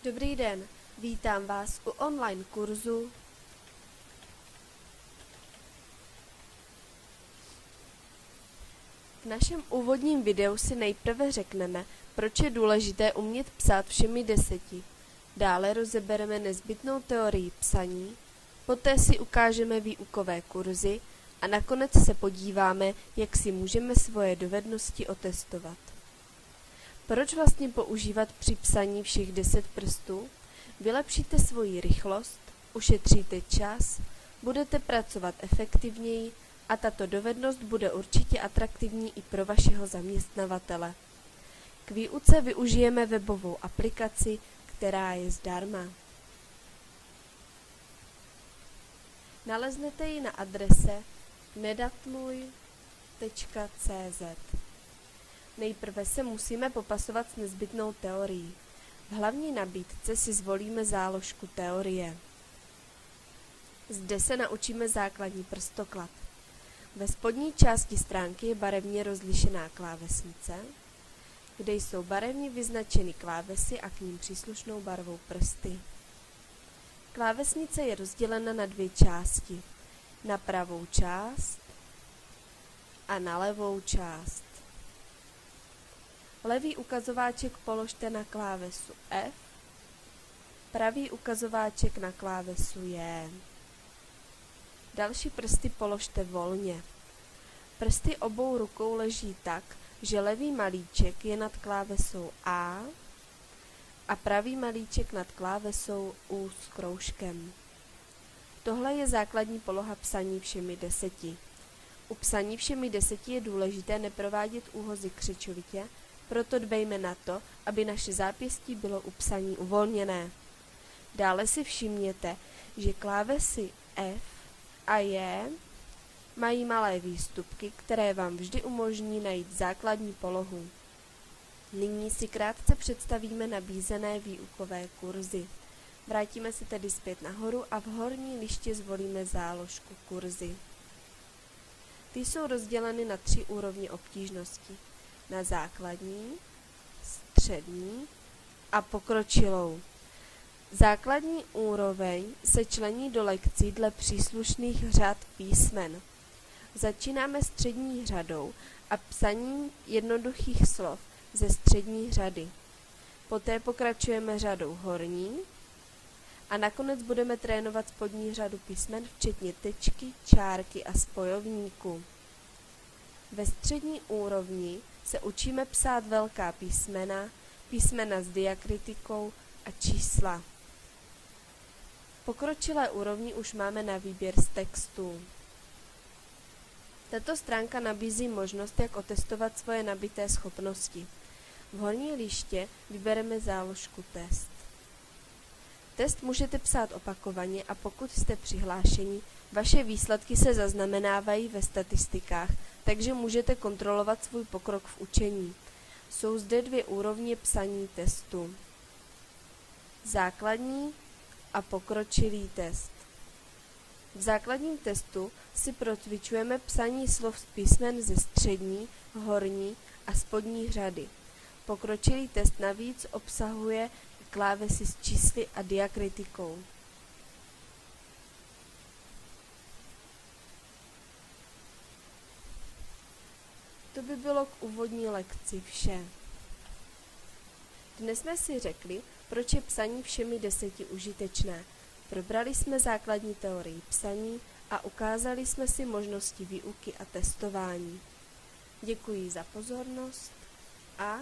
Dobrý den, vítám vás u online kurzu V našem úvodním videu si nejprve řekneme, proč je důležité umět psát všemi 10. Dále rozebereme nezbytnou teorii psaní, poté si ukážeme výukové kurzy a nakonec se podíváme, jak si můžeme svoje dovednosti otestovat. Proč vlastně používat při psaní všech 10 prstů? Vylepšíte svoji rychlost, ušetříte čas, budete pracovat efektivněji a tato dovednost bude určitě atraktivní i pro vašeho zaměstnavatele. K výuce využijeme webovou aplikaci, která je zdarma. Naleznete ji na adrese nedatluj.cz. Nejprve se musíme popasovat s nezbytnou teorií. V hlavní nabídce si zvolíme záložku teorie. Zde se naučíme základní prstoklad. Ve spodní části stránky je barevně rozlišená klávesnice, kde jsou barevně vyznačeny klávesy a k ním příslušnou barvou prsty. Klávesnice je rozdělena na dvě části, na pravou část a na levou část. Levý ukazováček položte na klávesu F, pravý ukazováček na klávesu J. Další prsty položte volně. Prsty obou rukou leží tak, že levý malíček je nad klávesou A a pravý malíček nad klávesou U s kroužkem. Tohle je základní poloha psaní všemi 10. U psaní všemi 10 je důležité neprovádět úhozy křečovitě, proto dbejme na to, aby naše zápěstí bylo u psaní uvolněné. Dále si všimněte, že klávesy F a J mají malé výstupky, které vám vždy umožní najít základní polohu. Nyní si krátce představíme nabízené výukové kurzy. Vrátíme se tedy zpět nahoru a v horní liště zvolíme záložku kurzy. Ty jsou rozděleny na 3 úrovně obtížnosti. Na základní, střední a pokročilou. Základní úroveň se člení do lekcí dle příslušných řad písmen. Začínáme střední řadou a psaním jednoduchých slov ze střední řady. Poté pokračujeme řadou horní a nakonec budeme trénovat spodní řadu písmen, včetně tečky, čárky a spojovníku. Ve střední úrovni se učíme psát velká písmena, písmena s diakritikou a čísla. V pokročilé úrovni už máme na výběr z textů. Tato stránka nabízí možnost, jak otestovat svoje nabité schopnosti. V horní liště vybereme záložku test. Test můžete psát opakovaně a pokud jste přihlášeni, vaše výsledky se zaznamenávají ve statistikách, takže můžete kontrolovat svůj pokrok v učení. Jsou zde 2 úrovně psaní testu. Základní a pokročilý test. V základním testu si procvičujeme psaní slov z písmen ze střední, horní a spodní řady. Pokročilý test navíc obsahuje klávesy s čísly a diakritikou. To by bylo k úvodní lekci vše. Dnes jsme si řekli, proč je psaní všemi 10 užitečné. Probrali jsme základní teorii psaní a ukázali jsme si možnosti výuky a testování. Děkuji za pozornost a